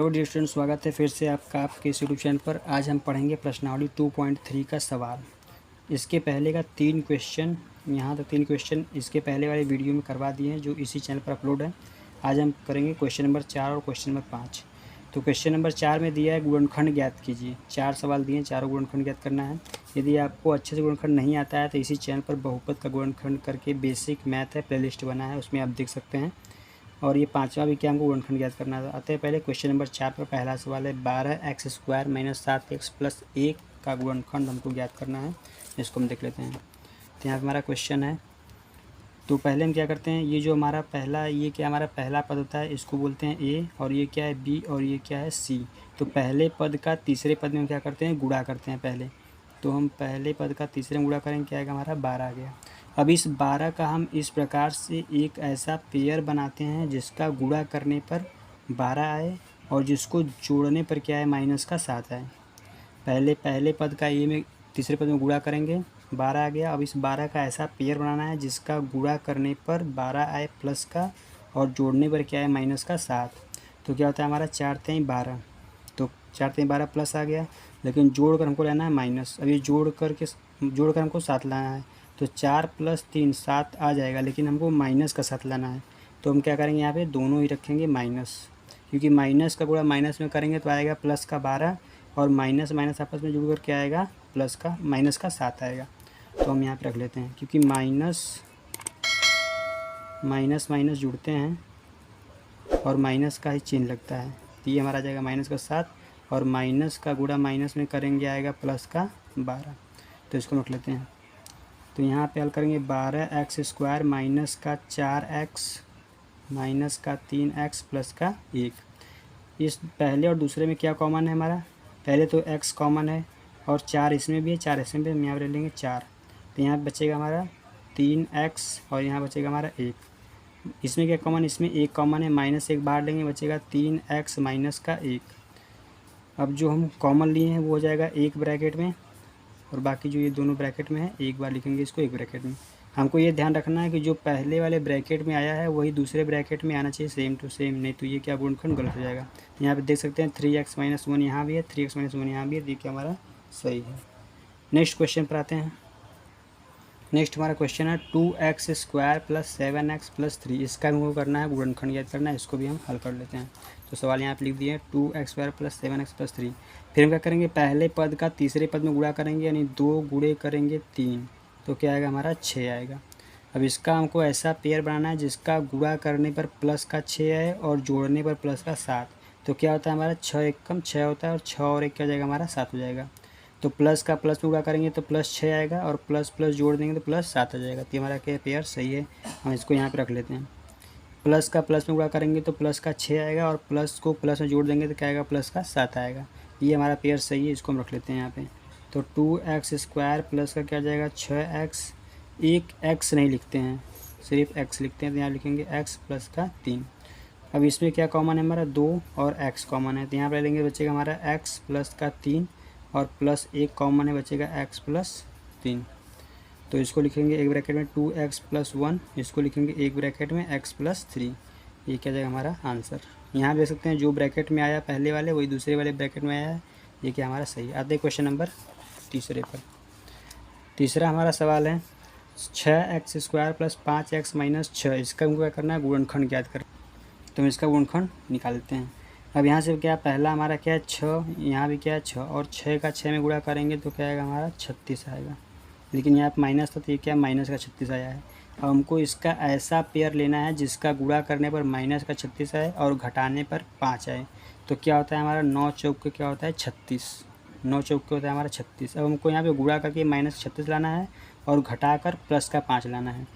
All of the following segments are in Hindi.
हेलो डियर स्टूडेंट, स्वागत है फिर से आपका आपके इस यूट्यूब चैनल पर। आज हम पढ़ेंगे प्रश्नावली 2.3 का सवाल। इसके पहले का 3 क्वेश्चन, यहाँ तक 3 क्वेश्चन इसके पहले वाले वीडियो में करवा दिए हैं जो इसी चैनल पर अपलोड है। आज हम करेंगे क्वेश्चन नंबर 4 और क्वेश्चन नंबर 5। तो क्वेश्चन नंबर 4 में दिया है गुणनखंड ज्ञात कीजिए। 4 सवाल दिए हैं, चारों गुणनखंड ज्ञात करना है। यदि आपको अच्छे से गुणनखंड नहीं आता है तो इसी चैनल पर बहुपद का गुणनखंड करके बेसिक मैथ है प्लेलिस्ट बना है, उसमें आप देख सकते हैं। और ये 5वां भी क्या हमको गुणनखंड ज्ञात करना था। आते हैं पहले क्वेश्चन नंबर 4 पर। पहला सवाल है 12x² - 7x + 1 का गुणनखंड हमको ज्ञात करना है। इसको हम देख लेते हैं। तो यहाँ पर हमारा क्वेश्चन है, तो पहले हम क्या करते हैं, ये जो हमारा पहला, ये क्या हमारा पहला पद होता है, इसको बोलते हैं ए, और ये क्या है बी, और ये क्या है सी। तो पहले पद का तीसरे पद में हम क्या करते हैं, गुणा करते हैं पहले। तो हम पहले पद का तीसरे में गुणा करेंगे, क्या आएगा हमारा 12 आ गया। अब इस 12 का हम इस प्रकार से एक ऐसा पेयर बनाते हैं जिसका गुणा करने पर 12 आए और जिसको जोड़ने पर क्या है -7 आए। पहले पद का ए में तीसरे पद में गुणा करेंगे, 12 आ गया। अब इस 12 का ऐसा पेयर बनाना है जिसका गुणा करने पर 12 आए प्लस का, और जोड़ने पर क्या है -7। तो क्या होता है हमारा 4 × 3 = 12। तो 4 × 3 = 12 प्लस आ गया, लेकिन जोड़ कर हमको लेना है माइनस। अब ये जोड़ कर हमको 7 लाना है। तो 4 + 3 = 7 आ जाएगा, लेकिन हमको माइनस का 7 लाना है। तो हम क्या करेंगे, यहाँ पे दोनों ही रखेंगे माइनस, क्योंकि माइनस का गुणा माइनस में करेंगे तो आएगा प्लस का 12, और माइनस माइनस आपस में जुड़ कर क्या आएगा, माइनस का 7 आएगा। तो हम यहाँ पे रख लेते हैं, क्योंकि माइनस माइनस जुड़ते हैं और माइनस का ही चिन्ह लगता है। तो ये हमारा आ जाएगा -7, और माइनस का गुणा माइनस में करेंगे आएगा प्लस का 12। तो इसको रख लेते हैं। तो यहाँ पे हल करेंगे 12x² - 4x - 3x + 1। इस पहले और दूसरे में क्या कॉमन है हमारा, पहले तो x कॉमन है और 4 इसमें भी है, 4 इसमें भी है। हम यहाँ पर ले लेंगे 4। तो यहाँ बचेगा हमारा 3x, और यहाँ बचेगा हमारा 1। इसमें क्या कॉमन, इसमें 1 कॉमन है, -1 बाहर लेंगे, बचेगा 3x - 1। अब जो हम कॉमन लिए हैं वो हो जाएगा 1 ब्रैकेट में, और बाकी जो ये दोनों ब्रैकेट में है एक बार लिखेंगे इसको 1 ब्रैकेट में। हमको ये ध्यान रखना है कि जो पहले वाले ब्रैकेट में आया है वही दूसरे ब्रैकेट में आना चाहिए, सेम टू सेम, नहीं तो ये क्या गुणनखंड गलत हो जाएगा। यहाँ पे देख सकते हैं 3x - 1 यहाँ भी है, 3x - 1 यहाँ भी है, तो ये क्या हमारा सही है। नेक्स्ट क्वेश्चन पर आते हैं। नेक्स्ट हमारा क्वेश्चन है 2x² + 7x + 3। इसका हमको करना है गुणनखंड ज्ञात करना है, इसको भी हम हल कर लेते हैं। तो सवाल यहाँ पे लिख दिए 2x² + 7x + 3। फिर हम क्या करेंगे, पहले पद का तीसरे पद में गुणा करेंगे, यानी 2 गुणे करेंगे 3, तो क्या आएगा हमारा 6 आएगा। अब इसका हमको ऐसा पेयर बनाना है जिसका गुणा करने पर प्लस का 6 आए और जोड़ने पर प्लस का 7। तो क्या होता है हमारा 6 × 1 = 6 होता है, और 6 और 1 क्या हो जाएगा हमारा 7 हो जाएगा। तो प्लस का प्लस में गुणा करेंगे तो +6 आएगा, और प्लस प्लस जोड़ देंगे तो +7 आ जाएगा। तो हमारा क्या पेयर सही है, हम इसको यहाँ पे रख लेते हैं। प्लस का प्लस में गुणा करेंगे तो प्लस का 6 आएगा, और प्लस को प्लस में जोड़ देंगे तो क्या आएगा, प्लस का 7 आएगा। ये हमारा पेयर सही है, इसको हम रख लेते हैं यहाँ पे। तो 2x² प्लस का क्या आ जाएगा 6x, एक x नहीं लिखते हैं, सिर्फ x लिखते हैं, तो यहाँ लिखेंगे x प्लस का 3। अब इसमें क्या कॉमन है हमारा 2 और x कॉमन है, तो यहाँ पर लेंगे बचेगा हमारा x प्लस का 3, और प्लस 1 कॉमन है, बचेगा x प्लस 3। तो इसको लिखेंगे एक ब्रैकेट में 2x + 1, इसको लिखेंगे एक ब्रैकेट में x + 3। ये क्या जाएगा हमारा आंसर। यहाँ देख सकते हैं जो ब्रैकेट में आया पहले वाले वही दूसरे वाले ब्रैकेट में आया है, ये क्या हमारा सही है। आते हैं क्वेश्चन नंबर तीसरे पर। तीसरा हमारा सवाल है 6x² + 5x - 6। इसका हमको क्या करना है, गुणनखंड ज्ञात कर। तो हम इसका गुणनखंड निकालते हैं। अब यहाँ से क्या पहला हमारा क्या है 6, यहाँ भी क्या है 6, और 6 का 6 में गुणा करेंगे तो क्या आएगा हमारा 36 आएगा, लेकिन यहाँ पे माइनस था तो ये क्या माइनस का 36 आया है। अब हमको इसका ऐसा पेयर लेना है जिसका गुणा करने पर -36 आए और घटाने पर 5 आए। तो क्या होता है हमारा 9 चौक के क्या होता है 36, 9 चौक के होता है हमारा 36। अब हमको यहाँ पे गुणा करके -36 लाना है और घटा कर प्लस का 5 लाना है।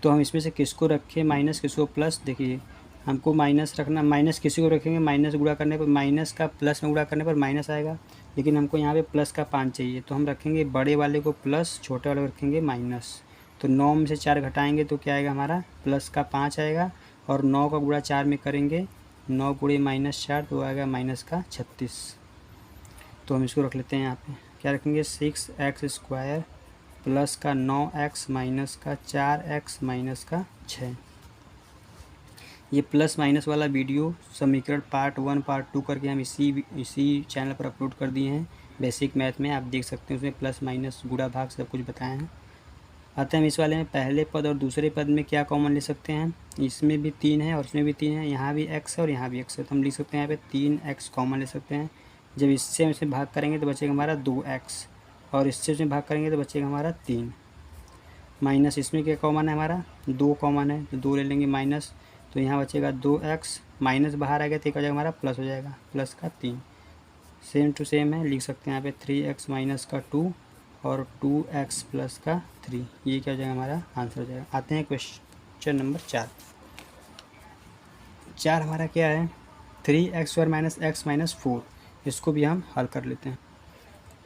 तो हम इसमें से किसको रखें माइनस, किसको प्लस। देखिए हमको माइनस रखना, माइनस किसी को रखेंगे, माइनस गुणा करने पर माइनस का प्लस में गुणा करने पर माइनस आएगा, लेकिन हमको यहाँ पे प्लस का 5 चाहिए, तो हम रखेंगे बड़े वाले को प्लस, छोटे वाले को रखेंगे माइनस। तो 9 में से 4 घटाएंगे तो क्या आएगा हमारा प्लस का 5 आएगा, और 9 का गुणा 4 में करेंगे, 9 × -4 तो आएगा -36। तो हम इसको रख लेते हैं यहाँ पे, क्या रखेंगे 6x² प्लस का 9x माइनस का 4x माइनस का 6। ये प्लस माइनस वाला वीडियो समीकरण पार्ट 1 पार्ट 2 करके हम इसी चैनल पर अपलोड कर दिए हैं बेसिक मैथ में, आप देख सकते हैं। उसमें प्लस माइनस गुणा भाग सब कुछ बताए हैं। आते हैं इस वाले में, पहले पद और दूसरे पद में क्या कॉमन ले सकते हैं। इसमें भी 3 है और इसमें भी 3 है, यहाँ भी x है और यहाँ भी x है, तो हम लिख सकते हैं यहाँ पे 3x कॉमन ले सकते हैं। जब इससे भाग करेंगे तो बचेगा हमारा 2x और इससे भाग करेंगे तो बचेगा हमारा 3। माइनस इसमें क्या कॉमन है हमारा 2 कॉमन है, तो 2 ले लेंगे माइनस, तो यहाँ बचेगा 2x, माइनस बाहर आ गया तो एक हो जाएगा हमारा प्लस हो जाएगा, प्लस का 3। सेम टू सेम है, लिख सकते हैं यहाँ पे 3x माइनस का 2 और 2x प्लस का 3, ये क्या हो जाएगा हमारा आंसर हो जाएगा। आते हैं क्वेश्चन नंबर 4 हमारा क्या है 3x² माइनस x माइनस 4, इसको भी हम हल कर लेते हैं।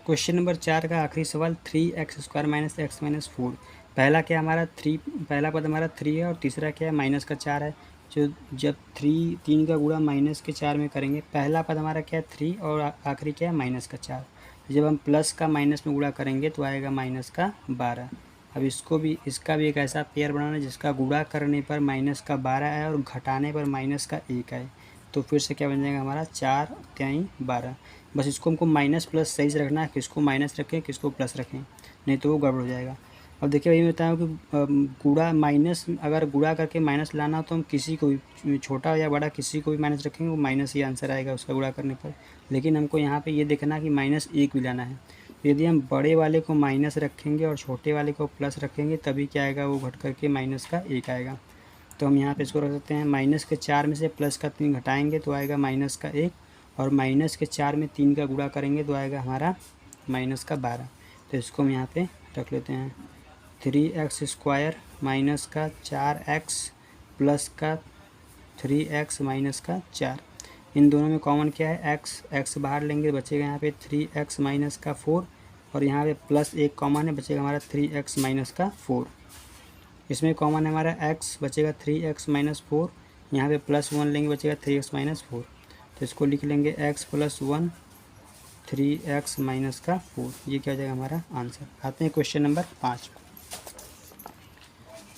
क्वेश्चन नंबर 4 का आखिरी सवाल 3x² माइनस x माइनस 4, पहला क्या हमारा पहला पद हमारा 3 है और तीसरा क्या है माइनस का 4 है। जो जब 3 का गुणा माइनस के 4 में करेंगे, पहला पद हमारा क्या है 3 और आखिरी क्या है माइनस का 4, जब हम प्लस का माइनस में गुणा करेंगे तो आएगा माइनस का 12। अब इसका भी एक ऐसा पेयर बनाना है जिसका गुणा करने पर माइनस का 12 आए और घटाने पर माइनस का 1 आए, तो फिर से क्या बन जाएगा हमारा 4 त्याई 12। बस इसको हमको माइनस प्लस सही से रखना है, किसको माइनस रखें किसको प्लस रखें, नहीं तो वो गड़बड़ हो जाएगा। अब देखिए वही बताया कि गुणा माइनस अगर गुणा करके माइनस लाना हो तो हम किसी को भी छोटा या बड़ा किसी को भी माइनस रखेंगे वो माइनस ही आंसर आएगा उसका गुणा करने पर। लेकिन हमको यहाँ पे ये देखना कि माइनस 1 भी लाना है, तो यदि हम बड़े वाले को माइनस रखेंगे और छोटे वाले को प्लस रखेंगे तभी क्या आएगा वो घट करके माइनस का 1 आएगा। तो हम यहाँ पे इसको रख सकते हैं माइनस के 4 में से प्लस का 3 घटाएंगे तो आएगा माइनस का 1 और माइनस के 4 में 3 का गुणा करेंगे तो आएगा हमारा माइनस का 12। तो इसको हम यहाँ पे रख लेते हैं 3x² माइनस का 4x प्लस का 3x माइनस का 4, इन दोनों में कॉमन क्या है x बाहर लेंगे बचेगा यहाँ पे 3x माइनस का 4 और यहाँ पे प्लस 1 कॉमन है बचेगा हमारा 3x माइनस का 4। इसमें कॉमन है हमारा x बचेगा 3x माइनस 4, यहाँ पे प्लस 1 लेंगे बचेगा 3x माइनस 4, तो इसको लिख लेंगे x प्लस 1 3x माइनस का 4, ये क्या हो जाएगा हमारा आंसर। आते हैं क्वेश्चन नंबर 5,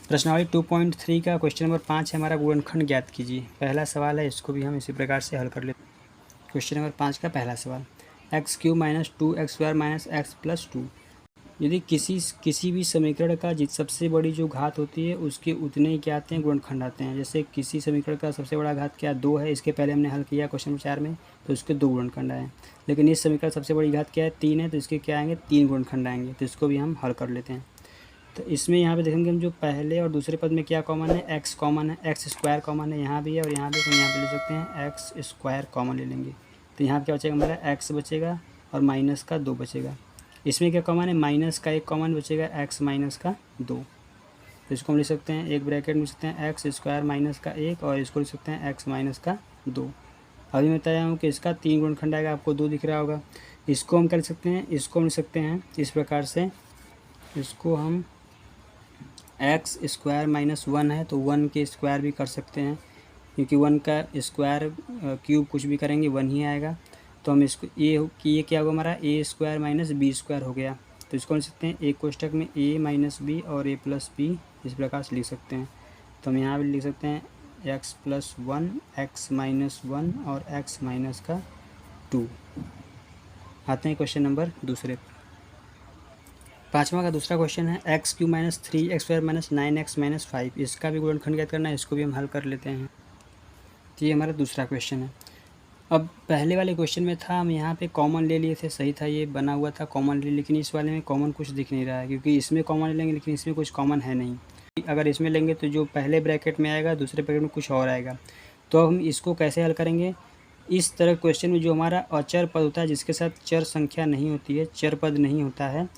प्रश्नावली 2.3 का क्वेश्चन नंबर 5 है हमारा गुणनखंड ज्ञात कीजिए। पहला सवाल है, इसको भी हम इसी प्रकार से हल कर लेते हैं। क्वेश्चन नंबर 5 का पहला सवाल x³ minus 2x² minus x plus 2, यदि किसी भी समीकरण का सबसे बड़ी जो घात होती है उसके उतने ही क्या आते हैं गुणनखंड आते हैं। जैसे किसी समीकरण का सबसे बड़ा घात क्या 2 है, इसके पहले हमने हल किया क्वेश्चन नंबर 4 में, तो इसके 2 गुणनखंड आए। लेकिन इस समीकरण सबसे बड़ी घात क्या है 3 है, तो इसके क्या आएंगे 3 गुणनखंड आएंगे, तो इसको भी हम हल कर लेते हैं। तो इसमें यहाँ पे देखेंगे हम जो पहले और दूसरे पद में क्या कॉमन है x कॉमन है, x² कॉमन है यहाँ भी है और यहाँ भी, तो यहाँ पे ले सकते हैं x² कॉमन ले लेंगे, तो यहाँ क्या बचेगा हमारा x बचेगा और माइनस का 2 बचेगा। इसमें क्या कॉमन है माइनस का 1 कॉमन बचेगा x माइनस का 2, तो इसको हम लिख सकते हैं एक ब्रैकेट में लिख सकते हैं x² माइनस का 1 और इसको लिख सकते हैं x माइनस का 2। अभी मैं बताया हूँ कि इसका 3 गुणनखंड आएगा, आपको 2 दिख रहा होगा। इसको हम कर सकते हैं, इसको हम लिख सकते हैं इस प्रकार से, इसको हम x² माइनस 1 है तो 1 के स्क्वायर भी कर सकते हैं, क्योंकि 1 का स्क्वायर क्यूब कुछ भी करेंगे 1 ही आएगा। तो हम इसको ये क्या होगा हमारा a² माइनस b² हो गया, तो इसको लिख सकते हैं एक कोष्टक में a माइनस बी और a प्लस बी, इस प्रकार से लिख सकते हैं। तो हम यहाँ भी लिख सकते हैं x प्लस 1 x माइनस 1 और x माइनस का 2। आते हैं क्वेश्चन नंबर दूसरे पर। 5वां का दूसरा क्वेश्चन है x³ minus 3x² minus 9x minus 5, इसका भी गुणनखंड ज्ञात करना है, इसको भी हम हल कर लेते हैं। तो ये हमारा दूसरा क्वेश्चन है। अब पहले वाले क्वेश्चन में था हम यहाँ पे कॉमन ले लिए थे, सही था, ये बना हुआ था कॉमन ले, लेकिन इस वाले में कॉमन कुछ दिख नहीं रहा है, क्योंकि इसमें कॉमन लेंगे लेकिन इसमें कुछ कॉमन है नहीं। अगर इसमें लेंगे तो जो पहले ब्रैकेट में आएगा दूसरे ब्रैकेट में कुछ और आएगा, तो हम इसको कैसे हल करेंगे। इस तरह क्वेश्चन में जो हमारा अचर पद होता है जिसके साथ चर संख्या नहीं होती है, चर पद नहीं होता है,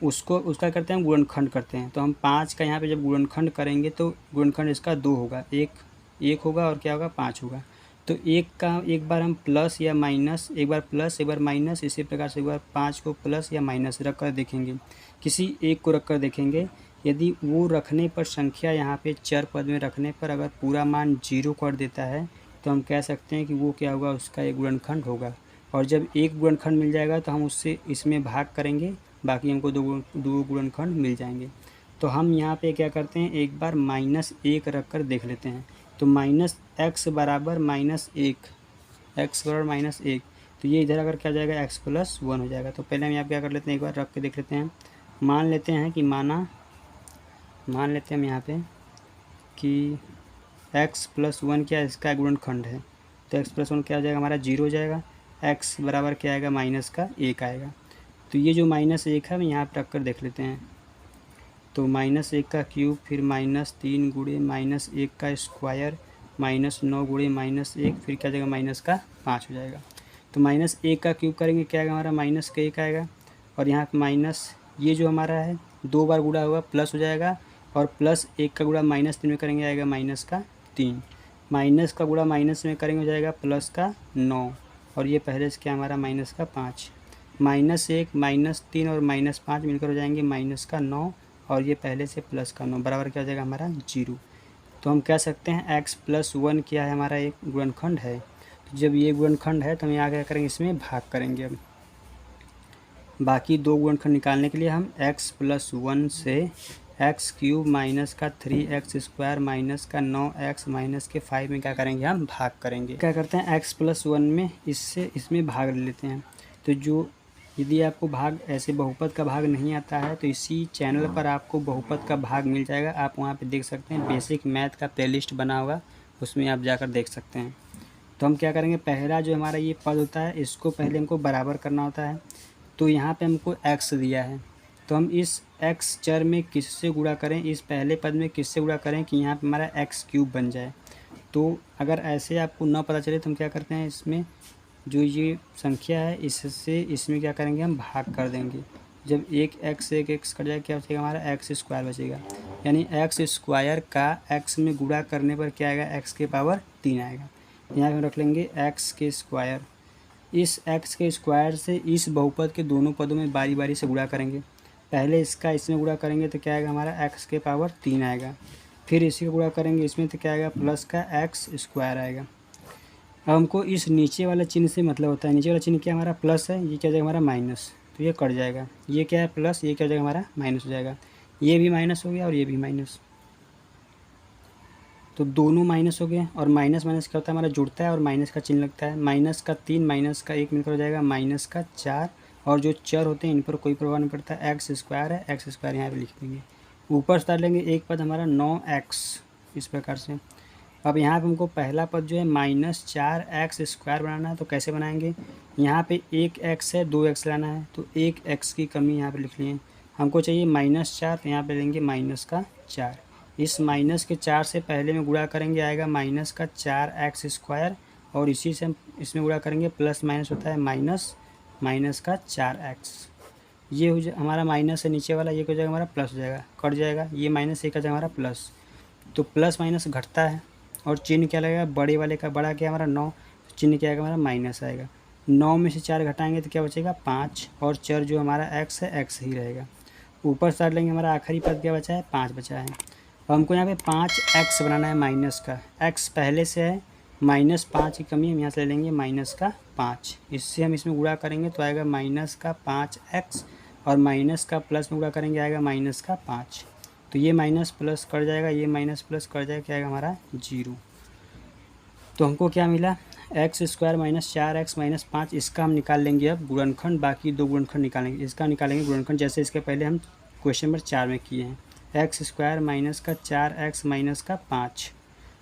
उसका करते हैं गुणनखंड करते हैं। तो हम 5 का यहाँ पे जब गुणनखंड करेंगे तो गुणनखंड इसका 2 होगा, एक होगा और क्या होगा 5 होगा। तो एक बार हम प्लस या माइनस, एक बार प्लस एक बार माइनस, इसी प्रकार से एक बार 5 को प्लस या माइनस रख कर देखेंगे, किसी एक को रख कर देखेंगे। यदि वो रखने पर संख्या यहाँ पे चर पद में रखने पर अगर पूरा मान 0 कर देता है तो हम कह सकते हैं कि वो क्या होगा, उसका एक गुणनखंड होगा। और जब एक गुणनखंड मिल जाएगा तो हम उससे इसमें भाग करेंगे, बाकी हमको दो गुणनखंड मिल जाएंगे। तो हम यहाँ पे क्या करते हैं, एक बार -1 रख कर देख लेते हैं। तो माइनस एक्स बराबर माइनस एक, एक्स बराबर माइनस एक, तो ये इधर अगर क्या हो जाएगा एक्स प्लस वन हो जाएगा। तो पहले हम यहाँ क्या कर लेते हैं, एक बार रख के देख लेते हैं। मान लेते हैं कि मान लेते हैं हम यहाँ पे कि एक्स प्लस वन क्या है, इसका गुणनखंड है। तो एक्स प्लस वन क्या हो जाएगा हमारा, जीरो हो जाएगा। एक्स बराबर क्या आएगा, माइनस का एक आएगा। तो ये जो माइनस एक है हम यहाँ पर रख कर देख लेते हैं। तो माइनस एक का क्यूब, फिर माइनस तीन गुणे माइनस एक का स्क्वायर, माइनस नौ गुणे माइनस एक, फिर क्या जाएगा माइनस का पाँच हो जाएगा। तो माइनस एक का क्यूब करेंगे क्या आएगा हमारा, माइनस का एक आएगा। और यहाँ पर माइनस ये जो हमारा है दो बार गुणा हुआ प्लस हो जाएगा, और प्लस एक का गुणा माइनस तीन में करेंगे आएगा माइनस का तीन, माइनस का गुणा माइनस में करेंगे हो जाएगा प्लस का नौ, और ये पहले से क्या हमारा माइनस का पाँच। माइनस एक माइनस तीन और माइनस पाँच मिलकर हो जाएंगे माइनस का नौ, और ये पहले से प्लस का नौ बराबर क्या हो जाएगा हमारा जीरो। तो हम कह सकते हैं एक्स प्लस वन क्या है हमारा, एक गुणनखंड है। तो जब ये गुणनखंड है तो हम यहाँ क्या करेंगे, इसमें भाग करेंगे। अब बाकी दो गुणनखंड निकालने के लिए हम एक्स प्लस वन से एक्स क्यूब माइनस का थ्री एक्स स्क्वायर माइनस का नौ एक्स माइनस के फाइव में क्या करेंगे, हम भाग करेंगे। क्या करते हैं एक्स प्लस वन में इससे इसमें भाग ले लेते हैं। तो जो यदि आपको भाग ऐसे बहुपद का भाग नहीं आता है तो इसी चैनल पर आपको बहुपद का भाग मिल जाएगा। आप वहाँ पे देख सकते हैं, बेसिक मैथ का प्लेलिस्ट बना होगा, उसमें आप जाकर देख सकते हैं। तो हम क्या करेंगे, पहला जो हमारा ये पद होता है इसको पहले हमको बराबर करना होता है। तो यहाँ पे हमको x दिया है, तो हम इस x चर में किससे गुणा करें, इस पहले पद में किससे गुणा करें कि यहाँ पे हमारा एक्स क्यूब बन जाए। तो अगर ऐसे आपको ना पता चले तो हम क्या करते हैं, इसमें जो ये संख्या है इससे इसमें क्या करेंगे, हम भाग कर देंगे। जब एक एक्स कट जाए क्या बचेगा हमारा, एक्स स्क्वायर बचेगा। यानी एक्स स्क्वायर का एक्स में गुणा करने पर क्या आएगा, एक्स के पावर तीन आएगा। यहाँ पे हम रख लेंगे एक्स के स्क्वायर। इस एक्स के स्क्वायर से इस बहुपद के दोनों पदों में बारी बारी से गुणा करेंगे। पहले इसका इसमें गुणा करेंगे तो क्या आएगा हमारा, एक्स के पावर तीन आएगा। फिर इसी को गुणा करेंगे इसमें तो क्या आएगा, प्लस का एक्स स्क्वायर आएगा। अब हमको इस नीचे वाला चिन्ह से मतलब होता है, नीचे वाला चिन्ह क्या हमारा प्लस है, ये क्या जाएगा हमारा माइनस, तो ये कट जाएगा। ये क्या है प्लस, ये क्या हो जाएगा हमारा माइनस हो जाएगा। ये भी माइनस हो गया और ये भी माइनस, तो दोनों माइनस हो गए। और माइनस माइनस क्या होता है हमारा, जुड़ता है और माइनस का चिन्ह लगता है। माइनस का तीन माइनस का एक मिलकर हो जाएगा माइनस का चार, और जो चर होते हैं इन पर कोई प्रभाव नहीं पड़ता। एक्स स्क्वायर है, एक्स स्क्वायर यहाँ पे लिख देंगे। ऊपर से लेंगे एक पद हमारा नौ एक्स, इस प्रकार से। अब यहाँ पे हमको पहला पद जो है माइनस चार एक्स स्क्वायर बनाना है, तो कैसे बनाएंगे, यहाँ पे एक एक्स है, दो एक्स लाना है, तो एक एक्स की कमी यहाँ पे लिख लिए। हमको चाहिए माइनस चार, तो यहाँ पे लेंगे माइनस का चार। इस माइनस के चार से पहले में गुणा करेंगे आएगा माइनस का चार एक्स स्क्वायर, और इसी से हम इसमें गुणा करेंगे, प्लस माइनस होता है माइनस, माइनस का चार एक्स। ये हो जाए हमारा माइनस है नीचे वाला, ये हो जाएगा हमारा प्लस हो जाएगा, कट जाएगा। ये माइनस एक हो जाएगा हमारा प्लस, तो प्लस माइनस घटता है। और चिन्ह क्या लगेगा, बड़े वाले का बड़ा क्या हमारा नौ, चिन्ह क्या आएगा हमारा माइनस आएगा। नौ में से चार घटाएंगे तो क्या बचेगा पाँच, और चर जो हमारा एक्स है एक्स ही रहेगा। ऊपर से लेंगे हमारा आखिरी पद क्या बचा है, पाँच बचा है। अब हमको यहाँ पे पाँच एक्स बनाना है माइनस का, एक्स पहले से है, माइनस पाँच की कमी हम यहाँ से ले लेंगे माइनस का पाँच। इससे हम इसमें गुणा करेंगे तो आएगा माइनस का पाँच एक्स, और माइनस का प्लस में गुणा करेंगे आएगा माइनस का पाँच। तो ये माइनस प्लस कर जाएगा, ये माइनस प्लस कर जाएगा, क्या आएगा हमारा जीरो। तो हमको क्या मिला, एक्स स्क्वायर माइनस चार एक्स माइनस पाँच। इसका हम निकाल लेंगे अब गुणनखंड, बाकी दो गुणनखंड निकालेंगे। इसका निकालेंगे गुणनखंड जैसे इसके पहले हम क्वेश्चन नंबर 4 में किए हैं। एक्स स्क्वायर माइनस का चार एक्स माइनस का पाँच,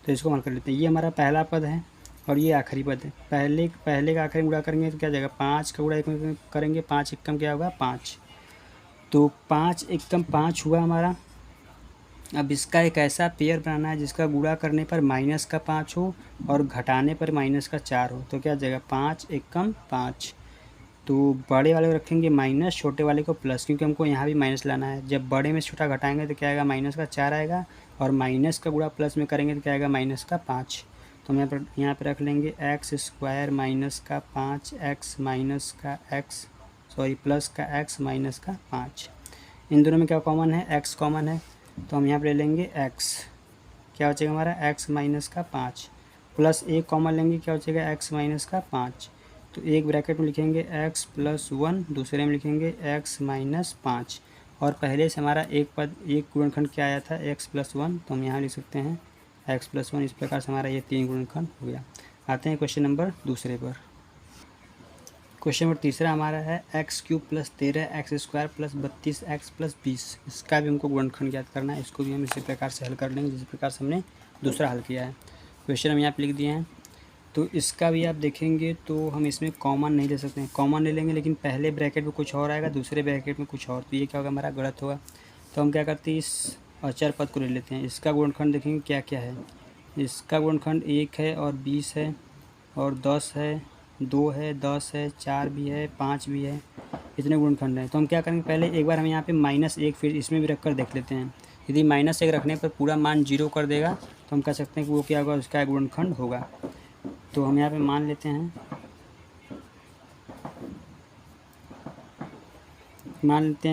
तो इसको हल कर लेते हैं। ये हमारा पहला पद है और ये आखिरी पद है। पहले का आखिरी गुणा करेंगे तो क्या जाएगा, पाँच का गुणा एक में करेंगे, पाँच एकम क्या होगा पाँच, तो पाँच एकम पाँच हुआ हमारा। अब इसका एक ऐसा पेयर बनाना है जिसका गुणा करने पर माइनस का पाँच हो और घटाने पर माइनस का चार हो, तो क्या जाएगा पाँच एकम पाँच। तो बड़े वाले को रखेंगे माइनस, छोटे वाले को प्लस, क्योंकि हमको यहाँ भी माइनस लाना है। जब बड़े में छोटा घटाएंगे तो क्या आएगा, माइनस का चार आएगा, और माइनस का गुणा प्लस में करेंगे तो क्या आएगा, माइनस का पाँच। तो हम यहाँ पर रख लेंगे एक्स स्क्वायर माइनस का पाँच एक्स माइनस का एक्स, सॉरी प्लस का एक्स माइनस का पाँच। इन दोनों में क्या कॉमन है, एक्स कॉमन है, तो हम यहाँ पर ले लेंगे एक्स, क्या बचेगा हमारा एक्स माइनस का पाँच, प्लस एक कॉमन लेंगे, क्या बचेगा एक्स माइनस का पाँच। तो एक ब्रैकेट में लिखेंगे x प्लस वन, दूसरे में लिखेंगे x माइनस पाँच, और पहले से हमारा एक गुणनखंड क्या आया था x प्लस वन, तो हम यहाँ लिख सकते हैं x+1। इस प्रकार से हमारा ये 3 गुणनखंड हो गया। आते हैं क्वेश्चन नंबर दूसरे पर। क्वेश्चन नंबर तीसरा हमारा है x³ + 13 x² + 32 x + 20। इसका भी हमको गुणनखंड ज्ञात करना है। इसको भी हम इसी प्रकार से हल कर लेंगे जिस प्रकार से हमने दूसरा हल किया है। क्वेश्चन हम यहाँ पे लिख दिए हैं। तो इसका भी आप देखेंगे तो हम इसमें कॉमन नहीं ले सकते हैं, कॉमन ले लेंगे लेकिन पहले ब्रैकेट में कुछ और आएगा, दूसरे ब्रैकेट में कुछ और, तो ये क्या होगा हमारा गलत होगा। तो हम क्या करते हैं, इस अचर पद को ले लेते हैं। इसका गुणनखंड देखेंगे क्या क्या है। इसका गुणनखंड 1 है और 20 है और 10 है, 2 है, 10 है, 4 भी है, 5 भी है, इतने गुणनखंड हैं। तो हम क्या करेंगे, पहले एक बार हम यहाँ पे -1 फिर इसमें भी रख कर देख लेते हैं। यदि -1 रखने पर पूरा मान 0 कर देगा तो हम कह सकते हैं कि वो क्या होगा, उसका गुणनखंड होगा। तो हम यहाँ पे मान लेते हैं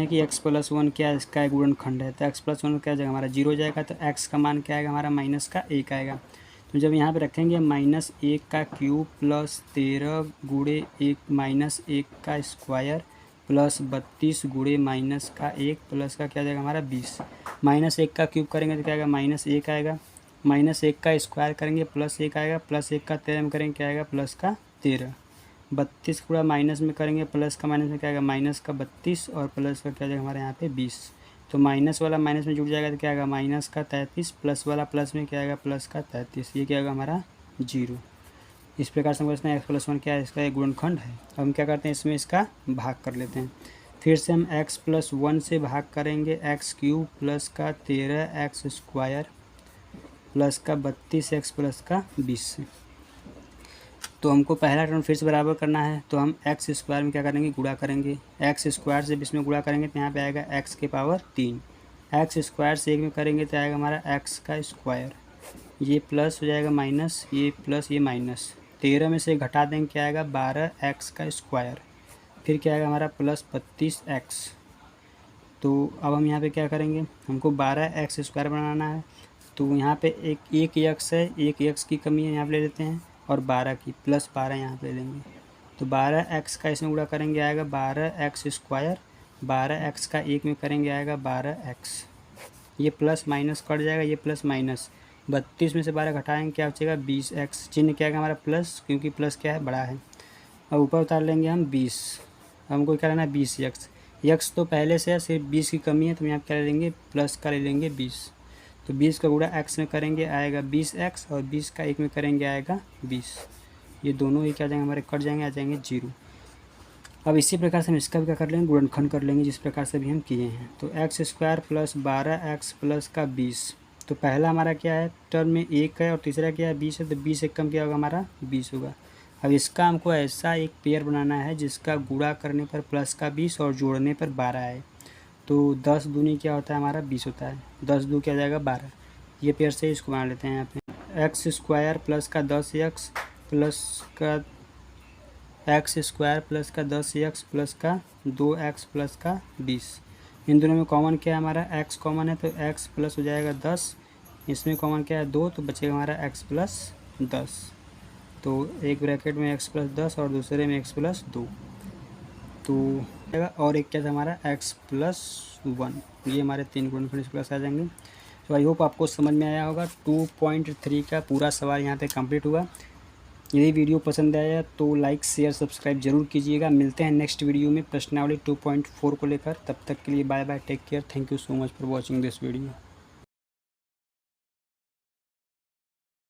कि x+1 क्या इसका गुणनखंड है। तो x+1 क्या जाएगा हमारा 0 जाएगा, तो x का मान क्या आएगा हमारा -1 आएगा। तो जब यहाँ पे रखेंगे -1 का क्यूब + 13 गुणे 1 का स्क्वायर + 32 गुणे -1 प्लस का क्या जाएगा हमारा 20। -1 का क्यूब करेंगे तो क्या आएगा -1 आएगा, -1 का स्क्वायर करेंगे +1 आएगा, +1 का 13 में करेंगे क्या आएगा +13, 32 गुणा माइनस में करेंगे प्लस का माइनस में क्या आएगा -32 और प्लस का क्या जाएगा हमारे यहाँ पे 20। तो माइनस वाला माइनस में जुड़ जाएगा तो क्या आएगा -33, प्लस वाला प्लस में क्या आएगा +33, ये क्या आएगा हमारा 0। इस प्रकार से हम समझते हैं x+1 क्या है, इसका एक गुणनखंड है। अब हम क्या करते हैं, इसमें इसका भाग कर लेते हैं। फिर से हम x+1 से भाग करेंगे x³ प्लस का 13x² प्लस का 32x प्लस का 20 से। तो हमको पहला टर्म फिर से बराबर करना है, तो हम x² में क्या करेंगे, गुणा करेंगे। x² से 20 में गुणा करेंगे तो यहाँ पे आएगा x के पावर 3। x² से 1 में करेंगे तो आएगा हमारा x का स्क्वायर, ये प्लस हो जाएगा माइनस, ये प्लस ये माइनस, 13 में से घटा देंगे क्या आएगा 12x का स्क्वायर, फिर क्या आएगा हमारा +32x। तो अब हम यहाँ पे क्या करेंगे, हमको 12x² बनाना है। तो यहाँ पे एक x है, एक x की कमी है, यहाँ पे ले लेते हैं, और 12 की +12 यहाँ पे ले लेंगे। तो 12x का इसमें गुणा करेंगे आएगा 12x², 12x का 1 में करेंगे आएगा 12x, ये प्लस माइनस कट जाएगा, ये प्लस माइनस, 32 में से 12 घटाएंगे क्या बचेगा 20x, चिन्ह क्या आएगा हमारा प्लस, क्योंकि प्लस क्या है बड़ा है। अब ऊपर उतार लेंगे हम 20, हमको क्या लेना है 20x, x तो पहले से है, सिर्फ 20 की कमी है तो यहाँ क्या ले लेंगे प्लस का ले लेंगे 20। तो 20 का गुणा x में करेंगे आएगा 20x और 20 का 1 में करेंगे आएगा 20, ये दोनों ही क्या जाएंगे हमारे कट जाएंगे, आ जाएंगे 0। अब इसी प्रकार से हम इसका भी क्या कर लेंगे, गुणनखंड कर लेंगे जिस प्रकार से भी हम किए हैं। तो x² प्लस 12x प्लस का 20, तो पहला हमारा क्या है टर्म में 1 है और तीसरा क्या है 20 है, तो 20 एक कम क्या होगा हमारा 20 होगा। अब इसका हमको ऐसा एक पेयर बनाना है जिसका गुणा करने पर प्लस का 20 और जोड़ने पर 12 है। तो 10 दूनी क्या होता है हमारा 20 होता है, 10 दू क्या जाएगा 12, ये पेयर से इसको बना लेते हैं यहाँ पे। x² प्लस का 10x प्लस का x² प्लस का 10x प्लस का 2x प्लस का 20, इन दोनों में कॉमन क्या है हमारा x कॉमन है, तो x प्लस हो जाएगा 10, इसमें कॉमन क्या है 2, तो बचेगा हमारा x प्लस 10। तो एक ब्रैकेट में x प्लस 10 और दूसरे में x प्लस 2, तो और एक क्या था हमारा x+1, ये हमारे 3 गुणनखंड इस प्लस आ जाएंगे। तो आई होप आपको समझ में आया होगा। 2.3 का पूरा सवाल यहाँ पे कंप्लीट हुआ। यदि वीडियो पसंद आया तो लाइक शेयर सब्सक्राइब जरूर कीजिएगा। मिलते हैं नेक्स्ट वीडियो में प्रश्नावली 2.4 को लेकर। तब तक के लिए bye bye, take care, thank you so much for watching this video.